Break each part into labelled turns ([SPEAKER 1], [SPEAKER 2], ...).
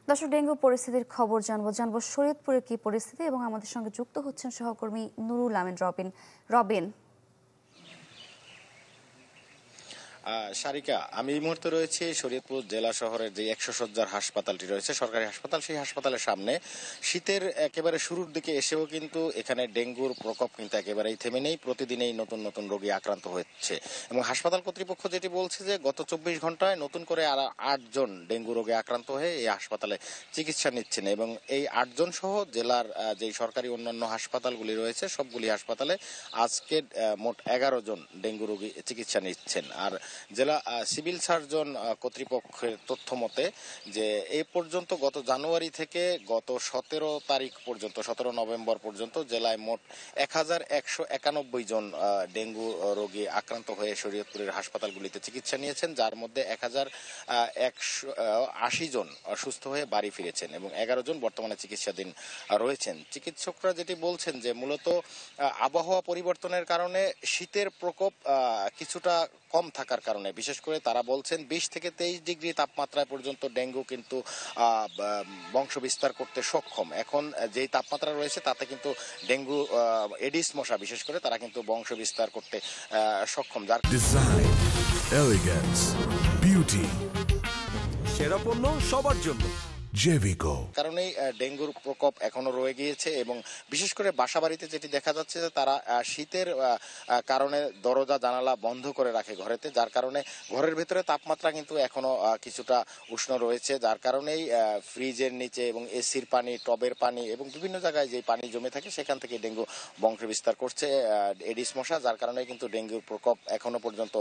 [SPEAKER 1] দর্শক, ডেঙ্গু পরিস্থিতির খবর জানবো শরীয়তপুরের কি পরিস্থিতি, এবং আমাদের সঙ্গে যুক্ত হচ্ছেন সহকর্মী নুরুল আমিন রবিন।
[SPEAKER 2] সারিকা, আমি এই মুহূর্তে রয়েছি শরীয়তপুর জেলা শহরের যে 100 শয্যার হাসপাতালটি রয়েছে, সরকারি হাসপাতাল, সেই হাসপাতালের সামনে। শীতের একেবারে শুরুর দিকে এসেও কিন্তু এখানে ডেঙ্গুর প্রকোপ কিন্তু একেবারেই থেমে নেই। প্রতিদিনেই নতুন নতুন রোগী আক্রান্ত হচ্ছে এবং হাসপাতাল কর্তৃপক্ষ যেটি বলছে যে গত 24 ঘন্টায় নতুন করে আর 8 জন ডেঙ্গু রোগে আক্রান্ত হয়ে এই হাসপাতালে চিকিৎসা নিচ্ছেন এবং এই 8 জন সহ জেলার যে সরকারি অন্যান্য হাসপাতালগুলি রয়েছে সবগুলি হাসপাতালে আজকে মোট 11 জন ডেঙ্গু রোগী চিকিৎসা নিচ্ছেন। আর জেলা সিভিল সার্জন কর্তৃপক্ষের তথ্য মতে যে এই পর্যন্ত গত জানুয়ারি থেকে গত 17 তারিখ পর্যন্ত, 17 নভেম্বর পর্যন্ত জেলায় মোট 1191 জন ডেঙ্গু রোগী আক্রান্ত হয়ে শরীয়তপুরের হাসপাতালগুলিতে চিকিৎসা নিয়েছেন, যার মধ্যে 1180 জন সুস্থ হয়ে বাড়ি ফিরেছেন এবং 11 জন বর্তমানে চিকিৎসাধীন রয়েছেন। চিকিৎসকরা যেটি বলছেন যে মূলত আবহাওয়া পরিবর্তনের কারণে শীতের প্রকোপ কিছুটা কম থাকার কারণে, বিশেষ করে তারা বলছেন 20 থেকে 23 ডিগ্রি তাপমাত্রায় পর্যন্ত ডেঙ্গু কিন্তু বংশ বিস্তার করতে সক্ষম। এখন যেই তাপমাত্রা রয়েছে তাতে কিন্তু ডেঙ্গু এডিস মশা বিশেষ করে তারা কিন্তু বংশ বিস্তার করতে সক্ষম। যার
[SPEAKER 3] ডিজাইন, এলিগেন্স, বিউটি, সেরা পণ্য সবার জন্য জেভিকো।
[SPEAKER 2] কারণেই ডেঙ্গুর প্রকোপ এখনো রয়ে গিয়েছে এবং বিশেষ করে বাসাবাড়িতে যেটি দেখা যাচ্ছে যে তারা শীতের কারণে দরজা জানালা বন্ধ করে রাখে ঘরেতে, যার কারণে ঘরের ভিতরে তাপমাত্রা কিন্তু এখনো কিছুটা উষ্ণ রয়েছে, যার কারণেই ফ্রিজের নিচে এবং এসির পানি, টবের পানি এবং বিভিন্ন জায়গায় যে পানি জমে থাকে সেখান থেকে ডেঙ্গু বংশ বিস্তার করছে এডিস মশা, যার কারণে কিন্তু ডেঙ্গুর প্রকোপ এখনো পর্যন্ত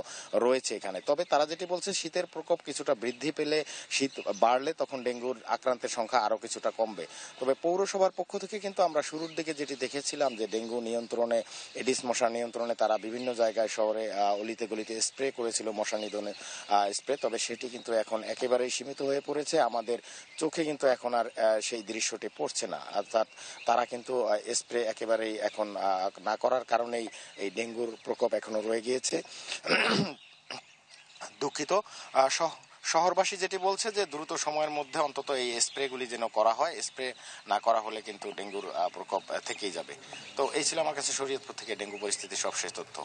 [SPEAKER 2] রয়েছে এখানে। তবে তারা যেটি বলছে শীতের প্রকোপ কিছুটা বৃদ্ধি পেলে, শীত বাড়লে তখন ডেঙ্গুর আক্রান্তের সংখ্যা আরো কিছুটা কমবে। তবে পৌরসভার পক্ষ থেকে কিন্তু আমরা শুরুর দিকে যেটি দেখেছিলাম যে ডেঙ্গু নিয়ন্ত্রণে, এডিস মশা নিয়ন্ত্রণে তারা বিভিন্ন জায়গায় শহরে অলিতে গলিতে স্প্রে করেছিল, মশা নিধনের স্প্রে। তবে সেটি কিন্তু এখন একেবারেই সীমিত হয়ে পড়েছে, আমাদের চোখে কিন্তু এখন আর সেই দৃশ্যটি পড়ছে না। অর্থাৎ তারা কিন্তু স্প্রে একেবারেই এখন না করার কারণেই এই ডেঙ্গুর প্রকোপ এখনো রয়ে গিয়েছে। দুঃখিত। শহরবাসী যেটি বলছে যে দ্রুত সময়ের মধ্যে অন্তত এই স্প্রেগুলি যেন করা হয়, স্প্রে না করা হলে কিন্তু ডেঙ্গুর প্রকোপ থেকেই যাবে। তো এই ছিল আমার কাছে শরীয়তপুর থেকে ডেঙ্গু পরিস্থিতির সবশেষ তথ্য।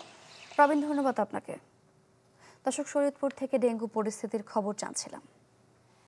[SPEAKER 1] রবিন, ধন্যবাদ আপনাকে। দর্শক, শরীয়তপুর থেকে ডেঙ্গু পরিস্থিতির খবর জানছিলাম।